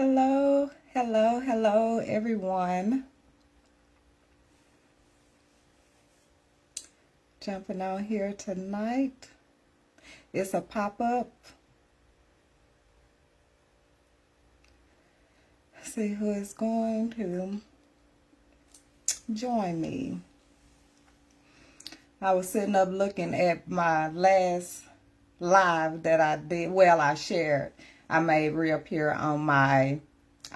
Hello, hello, hello, everyone. Jumping on here tonight. It's a pop-up. See who is going to join me. I was sitting up looking at my last live that I did. Well, I shared. I made reappear on my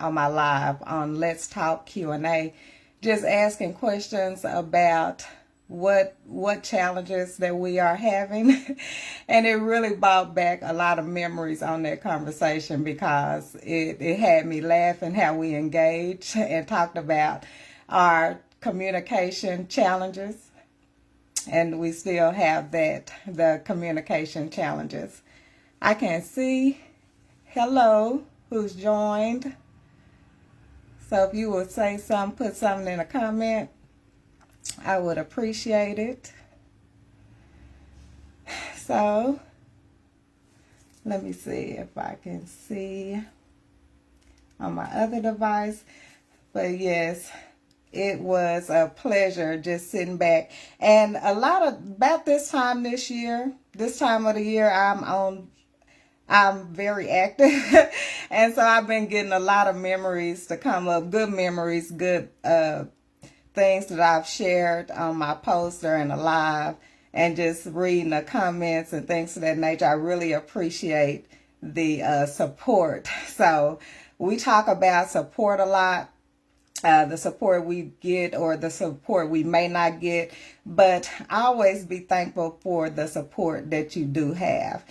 live on Let's Talk Q&A, just asking questions about what challenges that we are having. And it really brought back a lot of memories on that conversation because it had me laughing how we engaged and talked about our communication challenges. And we still have the communication challenges. I can see hello who's joined. So if you would say something, put something in a comment, I would appreciate it. So let me see if I can see on my other device. But yes, it was a pleasure just sitting back. And about this time this year, this time of the year, I'm very active. And so I've been getting a lot of memories to come up, good memories, good things that I've shared on my poster and live, and just reading the comments and things of that nature. I really appreciate the support. So we talk about support a lot. The support we get or the support we may not get, but always be thankful for the support that you do have.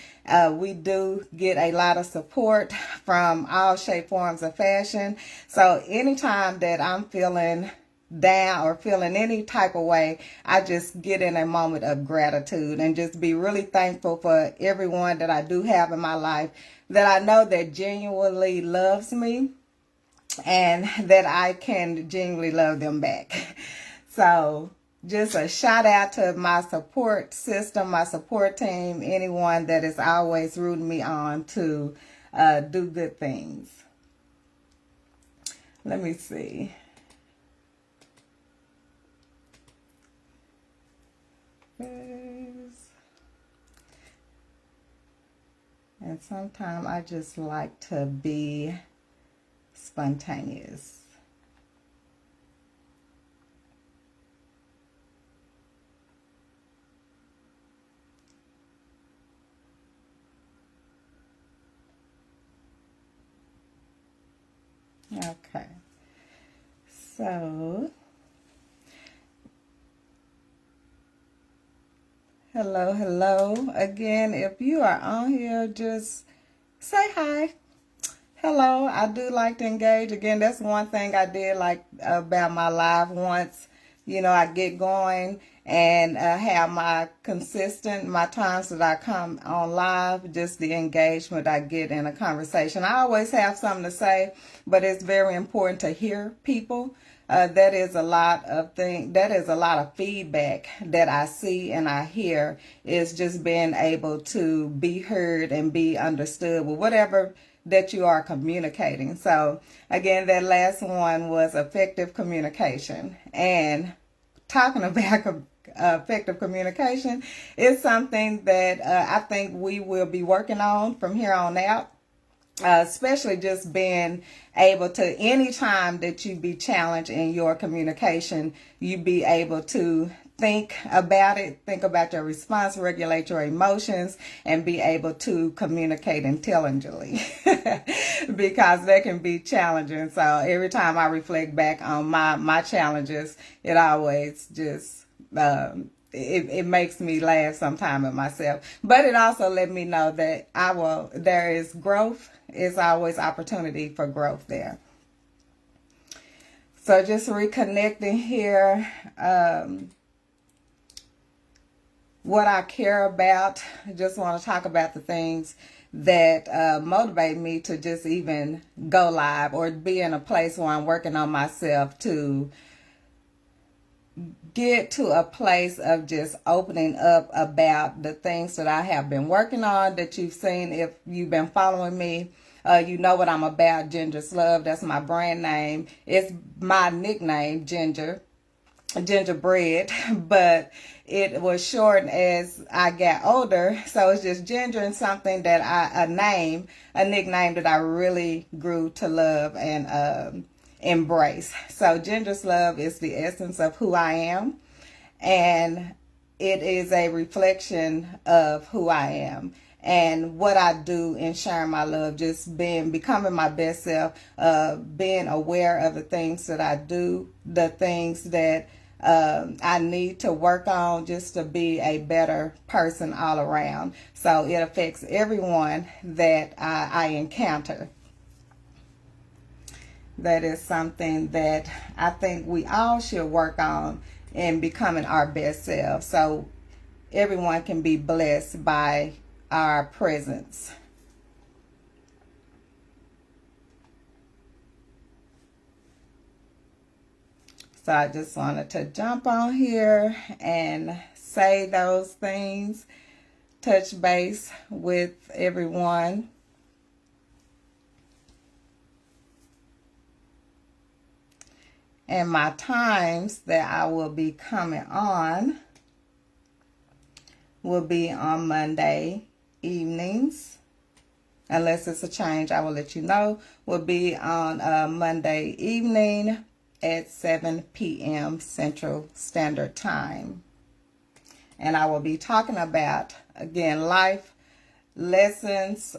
We do get a lot of support from all shape, forms of fashion. So anytime that I'm feeling down or feeling any type of way, I just get in a moment of gratitude and just be really thankful for everyone that I do have in my life that I know that genuinely loves me, and that I can genuinely love them back. So just a shout out to my support system, my support team, anyone that is always rooting me on to do good things. Let me see. And sometimes I just like to be spontaneous. Okay. So, hello again. If you are on here, just say hi. Hello, I do like to engage. Again, that's one thing I did like about my live once. I get going and have my times that I come on live, just the engagement I get in a conversation. I always have something to say, but it's very important to hear people. That is a lot of feedback that I see and I hear, is just being able to be heard and be understood with whatever that you are communicating. So again, that last one was effective communication. And talking about effective communication is something that I think we will be working on from here on out. Especially just being able to, anytime that you be challenged in your communication, you be able to think about it, think about your response, regulate your emotions, and be able to communicate intelligently because that can be challenging. So every time I reflect back on my challenges, it always just it makes me laugh sometime at myself, but it also let me know that there is growth. Is always opportunity for growth there. So just reconnecting here, what I care about. I just want to talk about the things that motivate me to just even go live or be in a place where I'm working on myself to get to a place of just opening up about the things that I have been working on, that you've seen if you've been following me You know what I'm about, Ginger's Love. That's my brand name. It's my nickname, Gingerbread, but it was shortened as I got older. So it's just Ginger, and something that a nickname that I really grew to love and embrace. So Ginger's Love is the essence of who I am, and it is a reflection of who I am and what I do in sharing my love, just becoming my best self, being aware of the things that I do, the things that I need to work on just to be a better person all around. So it affects everyone that I encounter. That is something that I think we all should work on in becoming our best self, so everyone can be blessed by our presence. So I just wanted to jump on here and say those things, touch base with everyone. And my times that I will be coming on will be on Monday evenings. Unless it's a change, I will let you know. Will be on Monday evening at 7 p.m. Central Standard Time. And I will be talking about, again, life lessons,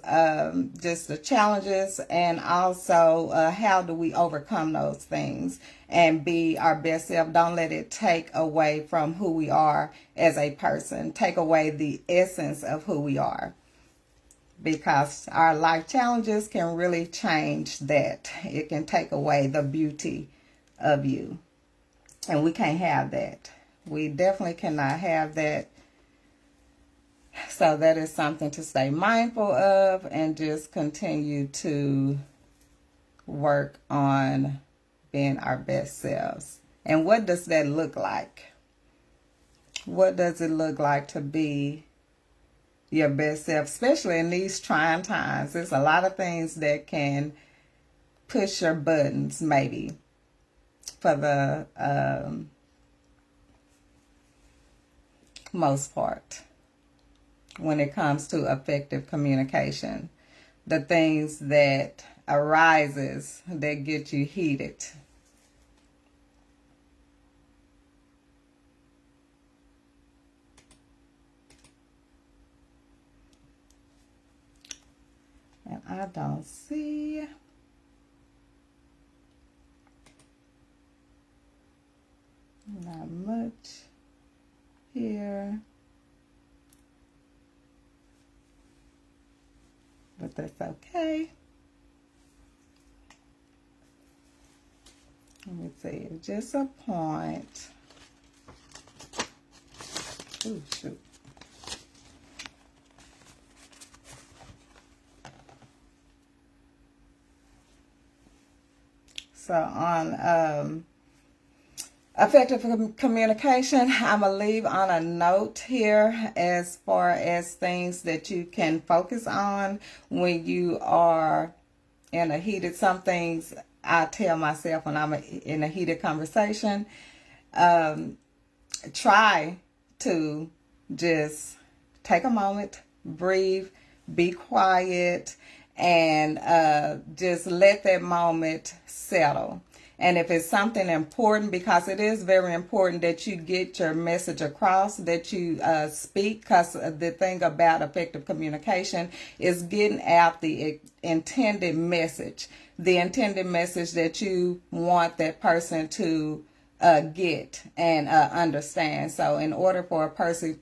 just the challenges, and also how do we overcome those things and be our best self. Don't let it take away from who we are as a person, take away the essence of who we are, because our life challenges can really change that. It can take away the beauty of you, and we can't have that. We definitely cannot have that. So that is something to stay mindful of and just continue to work on being our best selves. And what does that look like? What does it look like to be your best self, especially in these trying times? There's a lot of things that can push your buttons, maybe, for the most part, when it comes to effective communication. The things that arises that get you heated. And I don't see not much here. But that's okay. Let me see. Just a point. Oh, shoot. So on effective communication, I'm going to leave on a note here as far as things that you can focus on when you are in a heated, some things I tell myself when I'm in a heated conversation, try to just take a moment, breathe, be quiet, and just let that moment settle. And if it's something important, because it is very important that you get your message across, that you speak, because the thing about effective communication is getting out the intended message that you want that person to get and understand. So in order for a person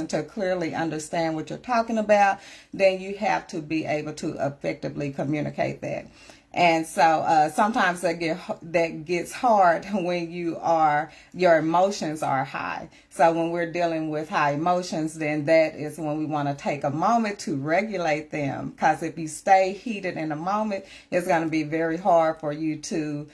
to clearly understand what you're talking about, then you have to be able to effectively communicate that. And so sometimes that gets hard when your emotions are high. So when we're dealing with high emotions, then that is when we want to take a moment to regulate them. Because if you stay heated in a moment, it's going to be very hard for you to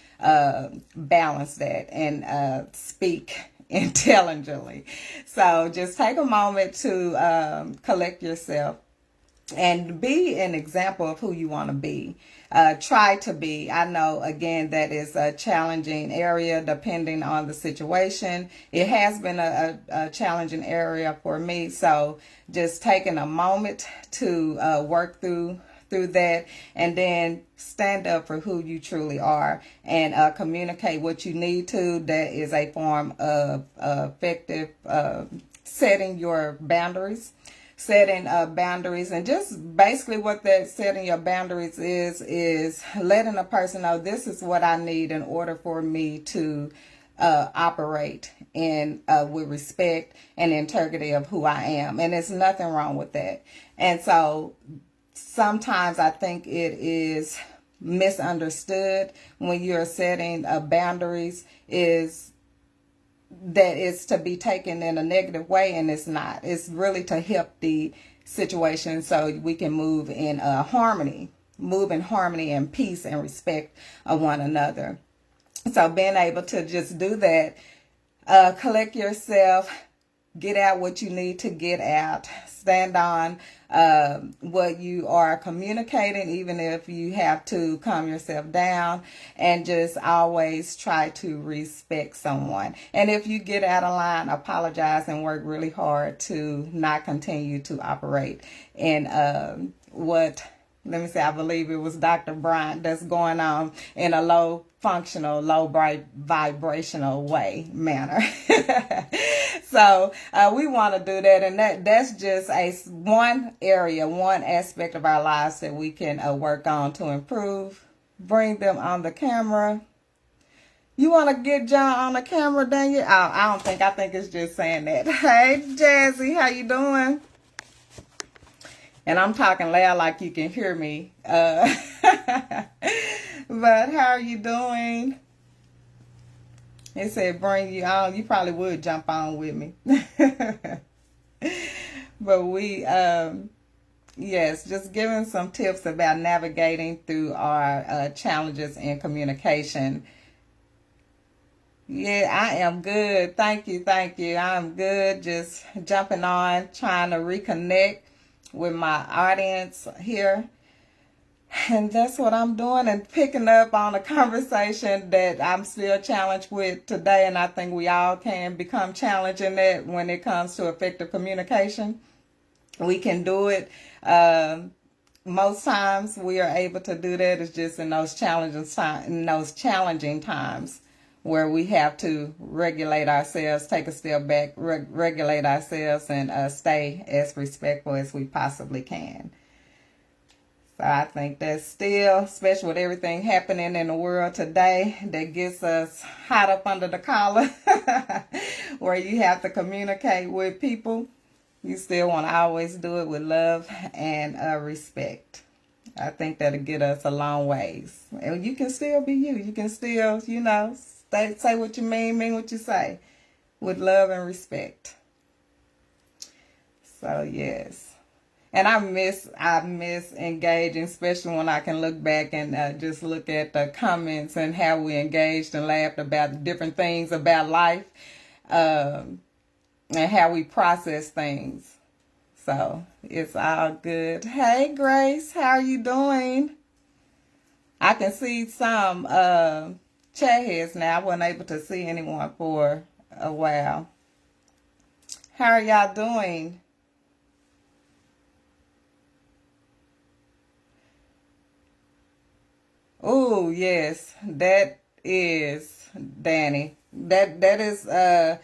balance that and speak intelligently. So just take a moment to collect yourself and be an example of who you want to be. Try to be. I know, again, that is a challenging area depending on the situation. It has been a challenging area for me. So just taking a moment to work through that, and then stand up for who you truly are, and communicate what you need to. That is a form of effective setting your boundaries. Setting boundaries, and just basically what that setting your boundaries is letting a person know, this is what I need in order for me to operate in with respect and integrity of who I am. And there's nothing wrong with that. And so sometimes I think it is misunderstood when you're setting boundaries, is that it's to be taken in a negative way, and it's not. It's really to help the situation so we can move in harmony and peace and respect of one another. So being able to just do that, collect yourself, get out what you need to get out, stand on what you are communicating, even if you have to calm yourself down, and just always try to respect someone. And if you get out of line, apologize and work really hard to not continue to operate in I believe it was Dr. Bryant, that's going on in a low functional, low vibrational manner. So we want to do that, and that's just one area, one aspect of our lives that we can work on to improve. Bring them on the camera. You want to get John on the camera, Daniel? I think it's just saying that. Hey, Jazzy, how you doing? And I'm talking loud like you can hear me. But how are you doing? It said bring you on. You probably would jump on with me. But we, yes, just giving some tips about navigating through our challenges in communication. Yeah, I am good. Thank you. I'm good. Just jumping on, trying to reconnect with my audience here. And that's what I'm doing, and picking up on a conversation that I'm still challenged with today. And I think we all can become challenged in that when it comes to effective communication. We can do it. Most times we are able to do that. It's just in those challenging times where we have to regulate ourselves, take a step back, regulate ourselves, and stay as respectful as we possibly can. So I think that's still, especially with everything happening in the world today, that gets us hot up under the collar, where you have to communicate with people. You still want to always do it with love and respect. I think that'll get us a long ways. And you can still be you. You can still, say what you mean what you say, with love and respect. So yes. And I miss engaging, especially when I can look back and just look at the comments and how we engaged and laughed about the different things about life, and how we process things. So it's all good. Hey, Grace, how are you doing? I can see some chat heads now. I wasn't able to see anyone for a while. How are y'all doing? Oh, yes, that is, Danny. That is a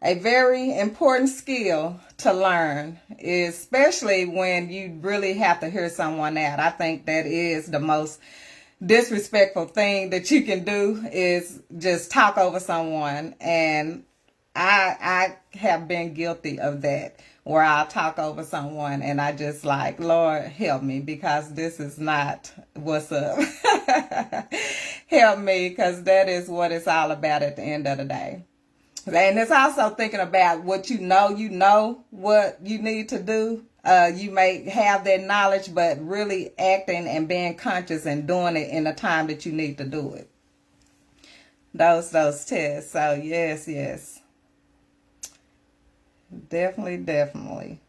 very important skill to learn, especially when you really have to hear someone out. I think that is the most disrespectful thing that you can do, is just talk over someone. And I have been guilty of that, where I'll talk over someone and I just like, Lord, help me, because this is not what's up. Help me, because that is what it's all about at the end of the day. And it's also thinking about what you know what you need to do. You may have that knowledge, but really acting and being conscious and doing it in the time that you need to do it. Those tests. So yes. Definitely.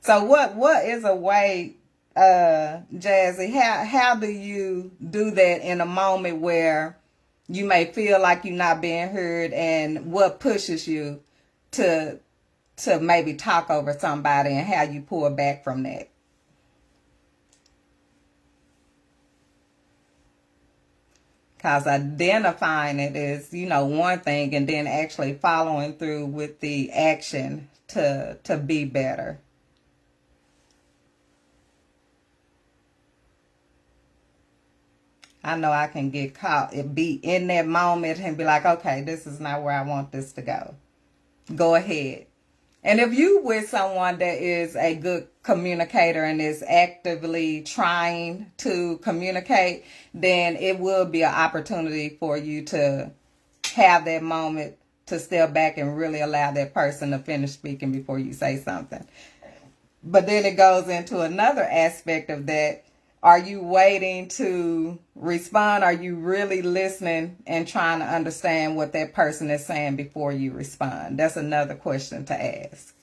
So what is a way, Jazzy, how do you do that in a moment where you may feel like you're not being heard, and what pushes you to maybe talk over somebody, and how you pull back from that? Because identifying it is, one thing, and then actually following through with the action to be better. I know I can get caught, be in that moment and be like, okay, this is not where I want this to go. Go ahead. And if you with someone that is a good communicator and is actively trying to communicate, then it will be an opportunity for you to have that moment to step back and really allow that person to finish speaking before you say something. But then it goes into another aspect of that. Are you waiting to respond? Are you really listening and trying to understand what that person is saying before you respond? That's another question to ask.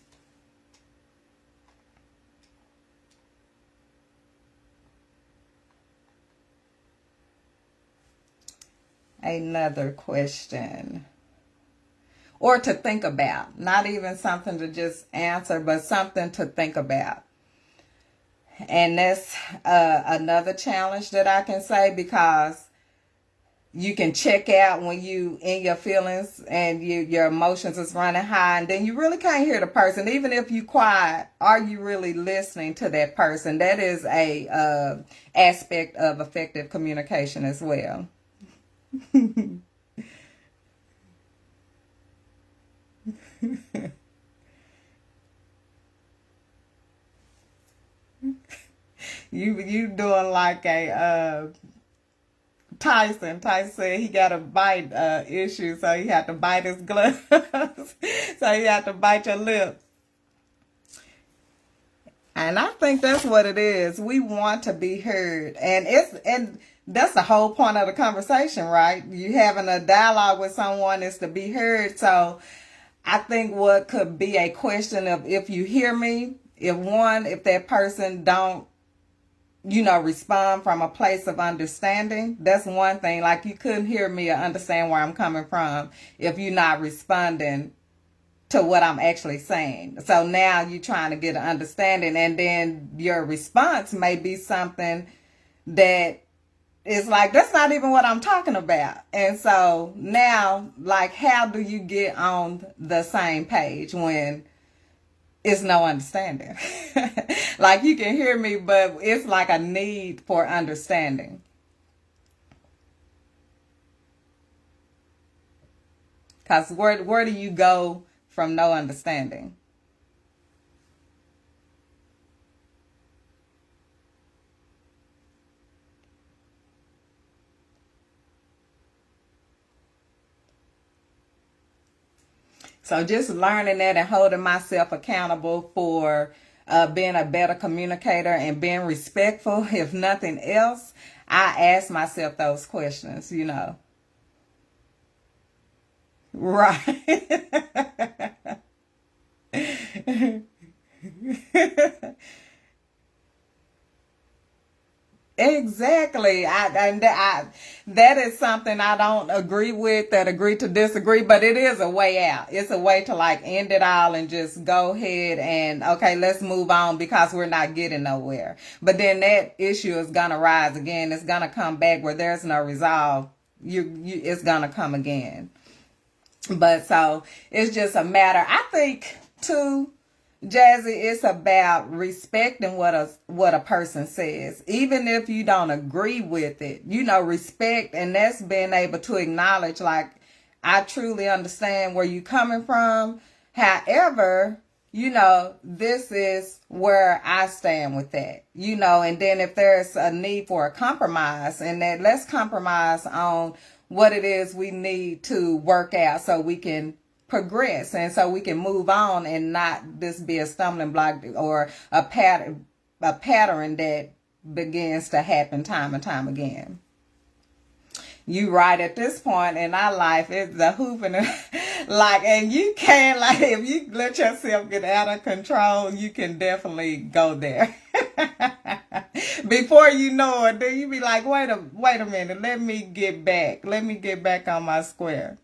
Another question. Or to think about. Not even something to just answer, but something to think about. And that's another challenge that I can say, because you can check out when you in your feelings and your emotions is running high, and then you really can't hear the person. Even if you quiet, are you really listening to that person? That is a aspect of effective communication as well. You doing like a Tyson. Tyson said he got a bite issue, so he had to bite his gloves. So he had to bite your lip. And I think that's what it is. We want to be heard, and that's the whole point of the conversation, right? You having a dialogue with someone is to be heard. So I think what could be a question of, if you hear me, if that person don't respond from a place of understanding, that's one thing. Like, you couldn't hear me or understand where I'm coming from if you're not responding to what I'm actually saying. So now you're trying to get an understanding, and then your response may be something that is like, that's not even what I'm talking about. And so now, like, how do you get on the same page when it's no understanding? Like, you can hear me, but it's like a need for understanding. Because where do you go from no understanding? So just learning that and holding myself accountable for being a better communicator and being respectful, if nothing else, I ask myself those questions. Right. Exactly. That is something I don't agree with, that agree to disagree, but it is a way out. It's a way to, like, end it all and just go ahead and, okay, let's move on, because we're not getting nowhere. But then that issue is going to rise again. It's going to come back where there's no resolve. It's going to come again. But so it's just a matter, I think, too, Jazzy, it's about respecting what a person says, even if you don't agree with it. Respect, and that's being able to acknowledge, like, I truly understand where you're coming from. However, this is where I stand with that. And then if there's a need for a compromise, and that let's compromise on what it is we need to work out so we can progress, and so we can move on, and not this be a stumbling block or a pattern that begins to happen time and time again. You right, at this point in our life, it's the hoop and Like, and you can't, like, if you let yourself get out of control, you can definitely go there. Before you know it, then you be like, wait a minute, let me get back. Let me get back on my square.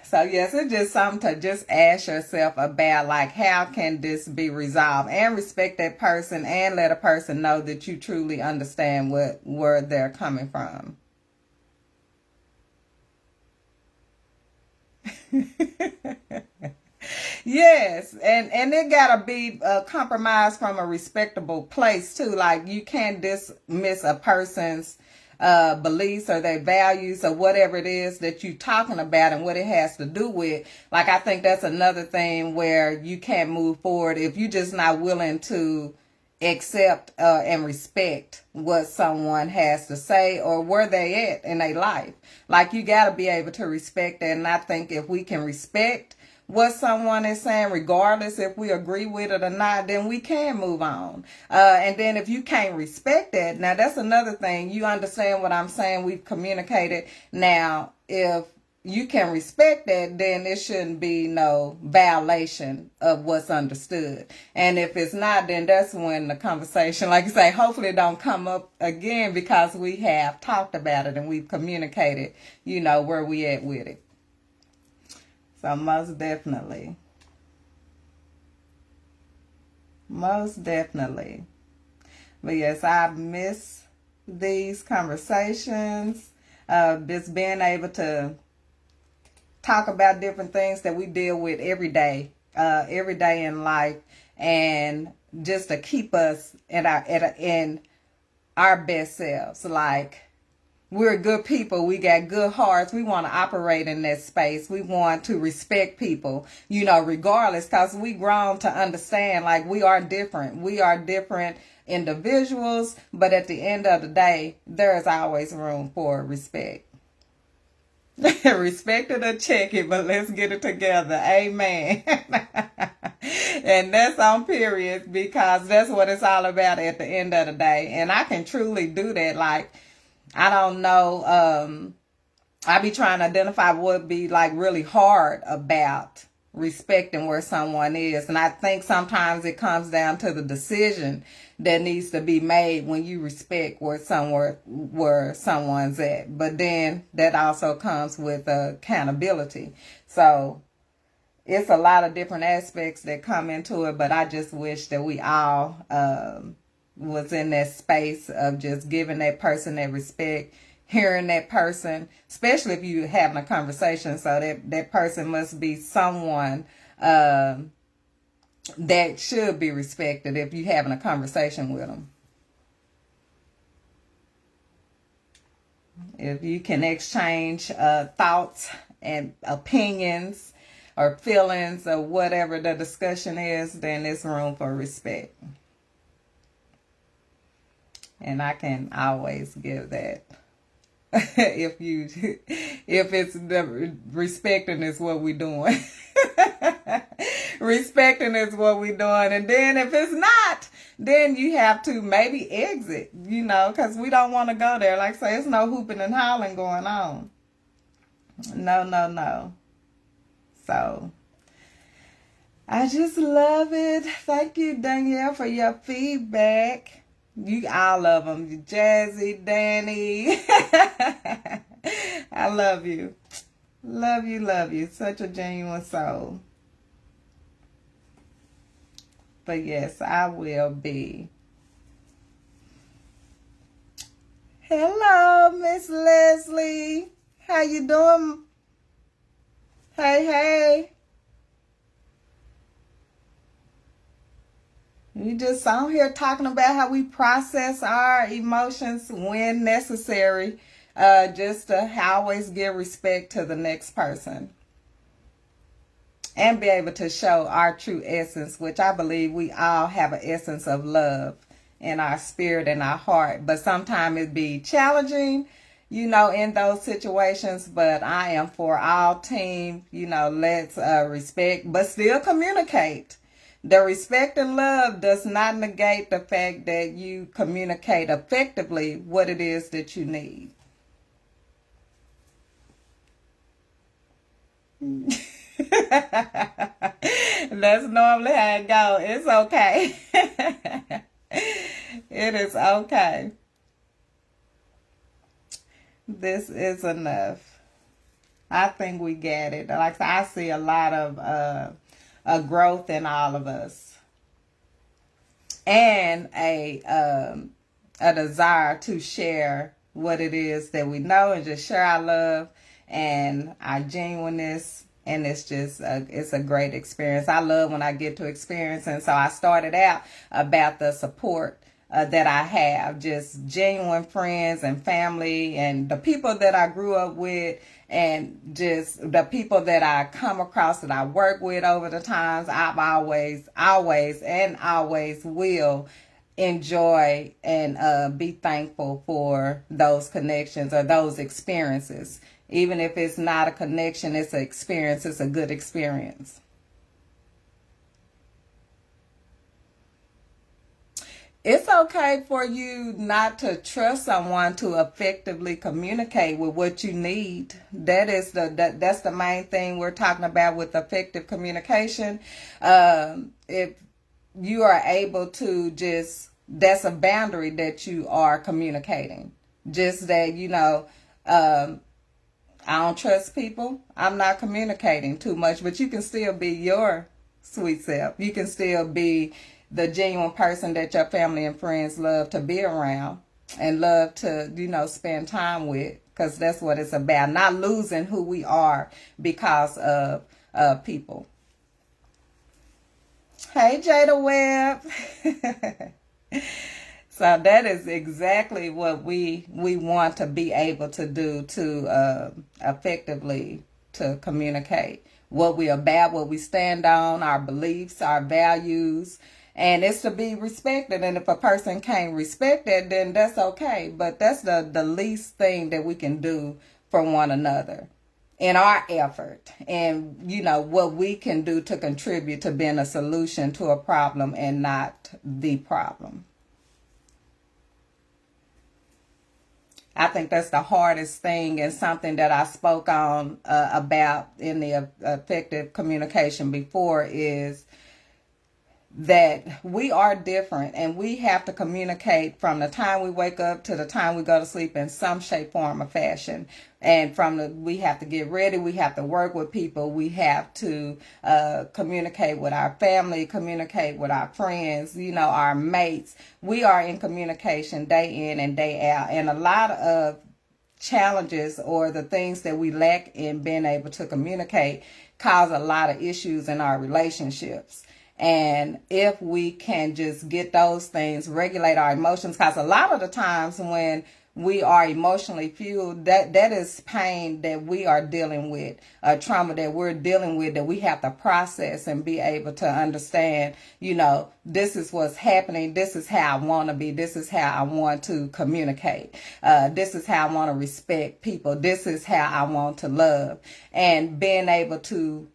So yes, it's just something to just ask yourself about, like, how can this be resolved, and respect that person and let a person know that you truly understand where they're coming from. Yes, and it gotta be a compromise from a respectable place too. Like, you can't dismiss a person's beliefs or their values or whatever it is that you're talking about and what it has to do with. Like, I think that's another thing where you can't move forward if you're just not willing to accept and respect what someone has to say or where they at in their life. Like, you got to be able to respect that. And I think if we can respect what someone is saying, regardless if we agree with it or not, then we can move on. And then if you can't respect that, now that's another thing. You understand what I'm saying? We've communicated. Now, if you can respect that, then it shouldn't be no violation of what's understood. And if it's not, then that's when the conversation, like you say, hopefully it don't come up again, because we have talked about it and we've communicated, where we at with it. So most definitely. Most definitely. But yes, I miss these conversations. Just being able to talk about different things that we deal with every day in life, and just to keep us in our best selves. Like, we're good people. We got good hearts. We want to operate in that space. We want to respect people, regardless, because we grown to understand, like, we are different. We are different individuals, but at the end of the day, there is always room for respect. Respect it or check it, but let's get it together. Amen. And that's on period, because that's what it's all about at the end of the day. And I can truly do that. Like, I don't know. I be trying to identify what would be like really hard about respecting where someone is. And I think sometimes it comes down to the decision that needs to be made when you respect where someone's at. But then that also comes with accountability. So it's a lot of different aspects that come into it, but I just wish that we all was in that space of just giving that person that respect, hearing that person, especially if you're having a conversation. So that person must be someone that should be respected if you're having a conversation with them. If you can exchange thoughts and opinions or feelings or whatever the discussion is, then there's room for respect. And I can always give that. if it's the respecting is what we're doing. Respecting is what we're doing. And then if it's not, then you have to maybe exit, because we don't want to go there. Like I say, it's no hooping and hollering going on. No. So I just love it. Thank you, Danielle, for your feedback. You all of them. Jazzy, Danny. I love you. Love you. Such a genuine soul. But yes, I will be. Hello, Miss Leslie. How you doing? Hey. We just on here talking about how we process our emotions when necessary, just to always give respect to the next person and be able to show our true essence, which I believe we all have an essence of love in our spirit and our heart. But sometimes it be challenging, in those situations. But I am for all team, let's respect, but still communicate. The respect and love does not negate the fact that you communicate effectively what it is that you need. That's normally how it goes. It's okay. It is okay. This is enough. I think we get it. Like I see a lot of a growth in all of us, and a desire to share what it is that we know and just share our love and our genuineness. And it's just it's a great experience. I love when I get to experience. And so I started out about the support that I have, just genuine friends and family and the people that I grew up with, and just the people that I come across that I work with over the times. I've always will enjoy and be thankful for those connections or those experiences. Even if it's not a connection, it's an experience. It's a good experience. It's okay for you not to trust someone to effectively communicate with what you need. That's the main thing we're talking about with effective communication. If you are able to just, that's a boundary that you are communicating. Just that, I don't trust people. I'm not communicating too much, but you can still be your sweet self. You can still be the genuine person that your family and friends love to be around and love to, spend time with, because that's what it's about. Not losing who we are because of people. Hey, Jada Webb. So that is exactly what we want to be able to do to effectively to communicate what we about, what we stand on, our beliefs, our values, and it's to be respected. And if a person can't respect it, then that's okay. But that's the least thing that we can do for one another in our effort, and what we can do to contribute to being a solution to a problem and not the problem. I think that's the hardest thing, and something that I spoke on about in the effective communication before, is that we are different, and we have to communicate from the time we wake up to the time we go to sleep in some shape, form, or fashion. And we have to get ready, we have to work with people, we have to communicate with our family, communicate with our friends, our mates. We are in communication day in and day out, and a lot of challenges or the things that we lack in being able to communicate cause a lot of issues in our relationships. And if we can just get those things, regulate our emotions, because a lot of the times when we are emotionally fueled, that is pain that we are dealing with, trauma that we're dealing with, that we have to process and be able to understand, this is what's happening. This is how I want to be. This is how I want to communicate. This is how I want to respect people. This is how I want to love. And being able to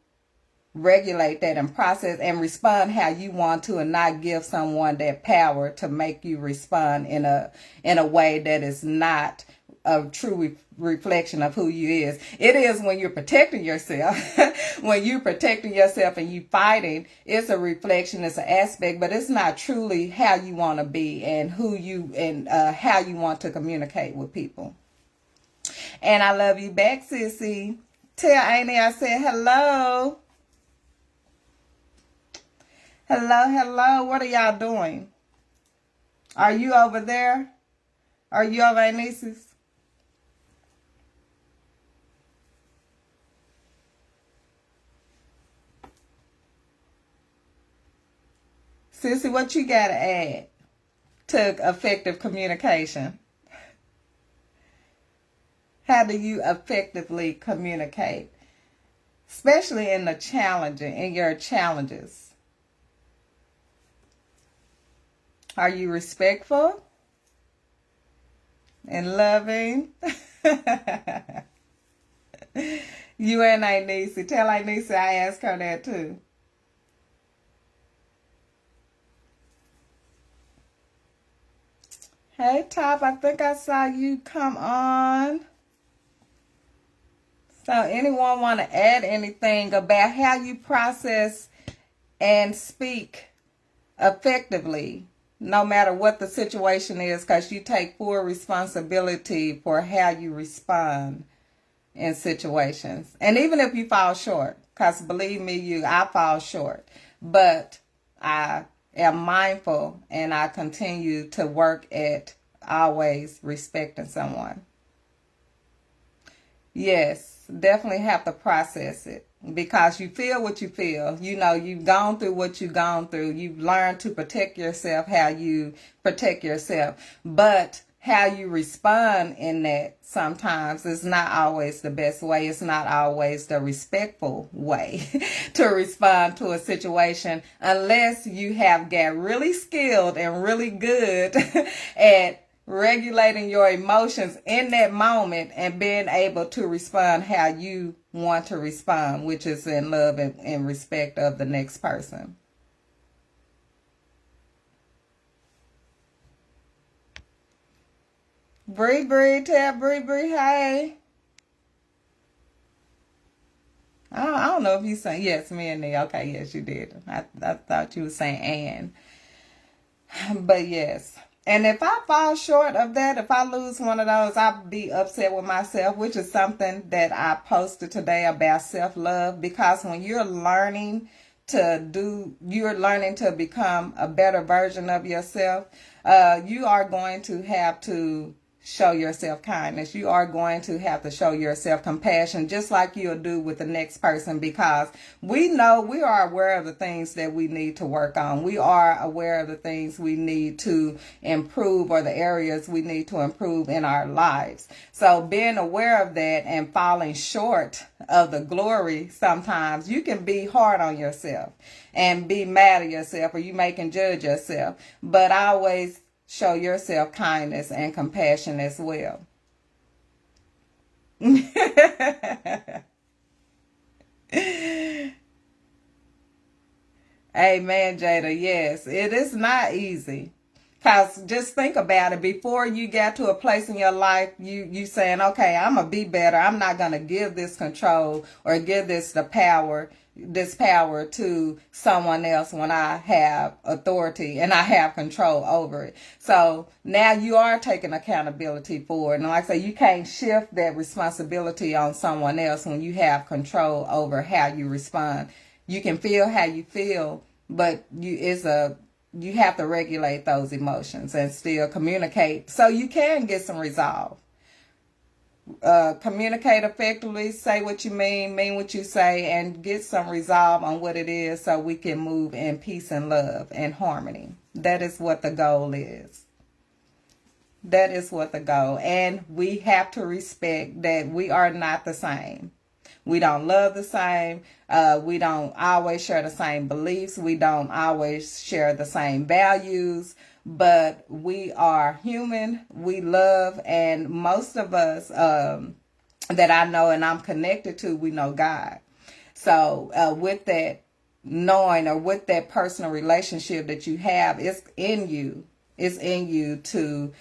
regulate that and process and respond how you want to, and not give someone that power to make you respond in a way that is not a true reflection of who you is. It is when you're protecting yourself. When you're protecting yourself and you fighting, it's a reflection, it's an aspect, but it's not truly how you want to be and who you and how you want to communicate with people. And I love you back, sissy. Tell Amy I said hello. Hello. What are y'all doing? Are you over there? Are you over at Nieces? Sissy, what you got to add to effective communication? How do you effectively communicate? Especially in your challenges. Are you respectful and loving? You and Anisi. Tell Anisi I asked her that too. Hey, Top. I think I saw you come on. So anyone want to add anything about how you process and speak effectively, no matter what the situation is, because you take full responsibility for how you respond in situations. And even if you fall short, because believe me, I fall short. But I am mindful and I continue to work at always respecting someone. Yes, definitely have to process it because you feel what you feel. You know, you've gone through what you've gone through. You've learned to protect yourself, how you protect yourself. But how you respond in that sometimes is not always the best way. It's not always the respectful way to respond to a situation unless you have got really skilled and really good at regulating your emotions in that moment and being able to respond how you want to respond, which is in love and in respect of the next person. Bree, tell Bree, hey. I don't know if you saying yes, me and me. Okay, yes, you did. I thought you were saying and. But yes. And if I fall short of that, if I lose one of those, I'll be upset with myself, which is something that I posted today about self-love. Because when you're learning to become a better version of yourself, you are going to have to show yourself kindness. You are going to have to show yourself compassion, just like you'll do with the next person, because we are aware of the things that we need to work on. We are aware of the things we need to improve or the areas we need to improve in our lives. So being aware of that and falling short of the glory, sometimes you can be hard on yourself and be mad at yourself, or you may can judge yourself. But I always show yourself kindness and compassion as well. Amen, Jada. Yes, it is not easy. Because just think about it. Before you got to a place in your life, you saying, okay, I'm going to be better. I'm not going to give this control or give this power to someone else when I have authority and I have control over it. So now you are taking accountability for it. And like I say, you can't shift that responsibility on someone else when you have control over how you respond. You can feel how you feel, but you have to regulate those emotions and still communicate so you can get some resolve. Communicate effectively, say what you mean what you say, and get some resolve on what it is so we can move in peace and love and harmony. That is what the goal is. That is what the goal. And we have to respect that we are not the same. We don't love the same. We don't always share the same beliefs. We don't always share the same values. But we are human. We love. And most of us that I know and I'm connected to, we know God. So with that knowing or with that personal relationship that you have, it's in you. It's in you to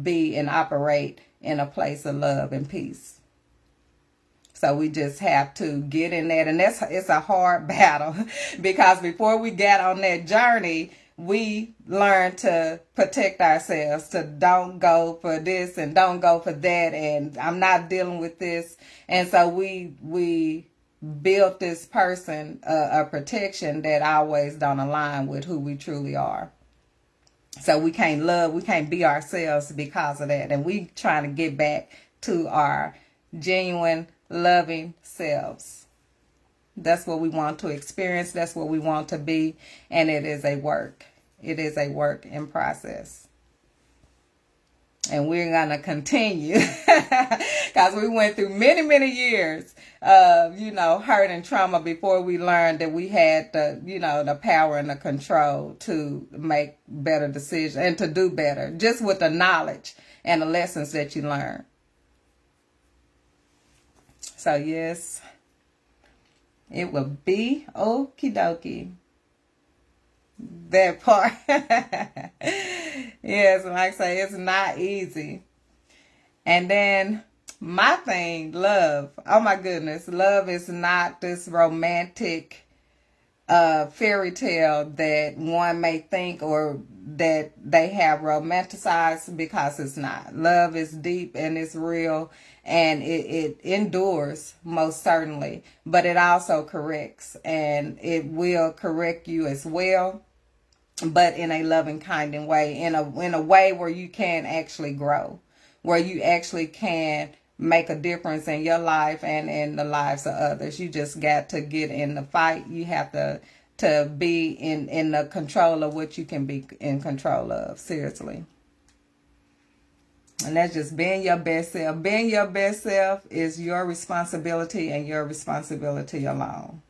be and operate in a place of love and peace. So we just have to get in that. And it's a hard battle because before we got on that journey, we learned to protect ourselves, to don't go for this and don't go for that. And I'm not dealing with this. And so we built this person a protection that always don't align with who we truly are. So we can't be ourselves because of that. And we trying to get back to our genuine, loving selves. That's what we want to experience. That's what we want to be. And it is a work. It is a work in process. And we're going to continue because we went through many, many years of, hurt and trauma before we learned that we had the power and the control to make better decisions and to do better, just with the knowledge and the lessons that you learn. So yes, it will be okie dokie. That part. Yes, like I say, it's not easy. And then my thing, love. Oh my goodness. Love is not this romantic fairy tale that one may think or that they have romanticized, because it's not. Love is deep and it's real, and it endures, most certainly, but it also corrects, and it will correct you as well, but in a loving, kind way, in a way where you can actually grow, where you actually can make a difference in your life and in the lives of others. You just got to get in the fight. You have to be in the control of what you can be in control of. Seriously. And that's just being your best self. Being your best self is your responsibility and your responsibility alone.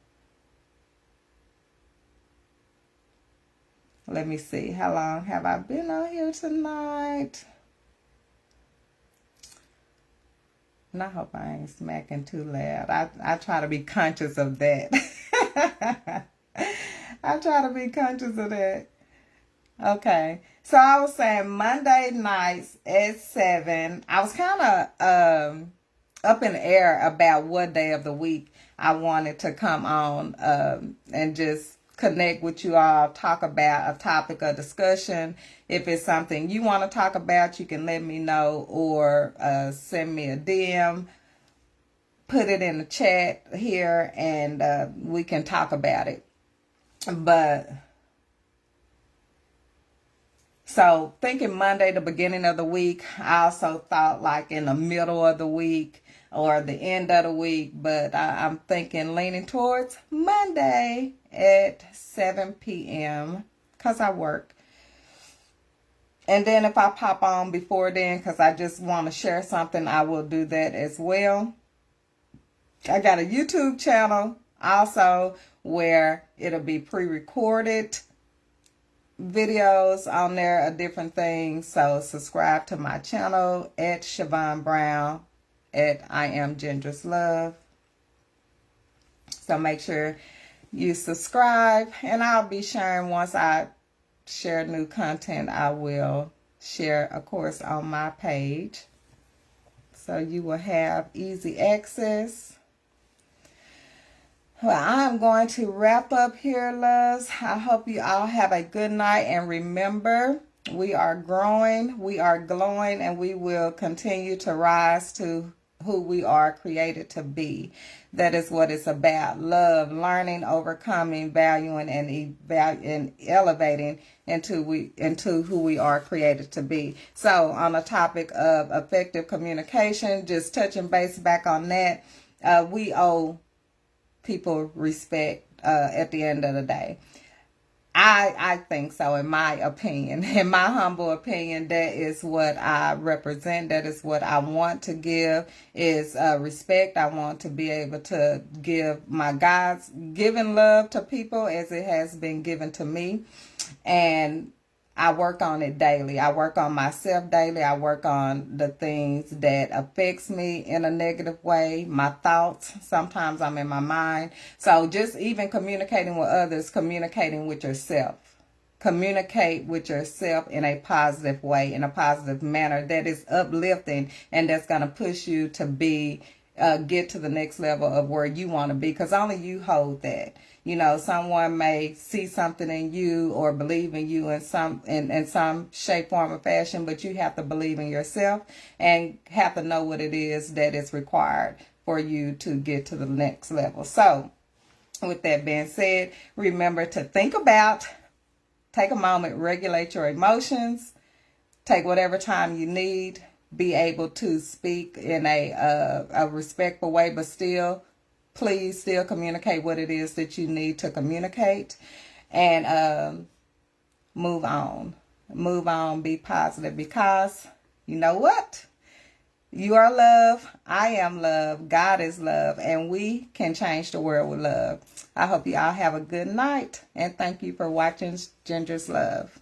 Let me see. How long have I been on here tonight? And I hope I ain't smacking too loud. I try to be conscious of that. I try to be conscious of that. Okay. So I was saying Monday nights at 7. I was kind of up in the air about what day of the week I wanted to come on and just connect with you all, talk about a topic of discussion. If it's something you want to talk about, you can let me know, or send me a DM, put it in the chat here, and we can talk about it. But so thinking Monday, the beginning of the week, I also thought like in the middle of the week or the end of the week, but I'm thinking leaning towards Monday at 7 p.m. because I work. And then if I pop on before then because I just want to share something, I will do that as well. I got a YouTube channel also where it'll be pre-recorded videos on there of different things. So subscribe to my channel at Siobhan Brown at I Am Ginger's Love. So make sure you subscribe, and I'll be sharing once I share new content. I will share, of course, on my page, so you will have easy access. Well, I'm going to wrap up here, loves. I hope you all have a good night, and remember, we are growing, we are glowing, and we will continue to rise to who we are created to be. That is what it's about. Love, learning, overcoming, valuing, and elevating into who we are created to be. So on the topic of effective communication, just touching base back on that, we owe people respect at the end of the day. I think so, in my opinion. In my humble opinion, that is what I represent. That is what I want to give, is respect. I want to be able to give my God's given love to people as it has been given to me. And I work on it daily. I work on myself daily. I work on the things that affects me in a negative way. My thoughts. Sometimes I'm in my mind. So just even communicating with others, communicating with yourself. Communicate with yourself in a positive way, in a positive manner that is uplifting and that's going to push you to be get to the next level of where you want to be, because only you hold that. You know, someone may see something in you or believe in you in some shape, form, or fashion, but you have to believe in yourself and have to know what it is that is required for you to get to the next level. So, with that being said, remember to think about, take a moment, regulate your emotions, take whatever time you need, be able to speak in a respectful way, but please still communicate what it is that you need to communicate, and move on. Move on, be positive, because you know what? You are love. I am love. God is love. And we can change the world with love. I hope you all have a good night. And thank you for watching Ginger's Love.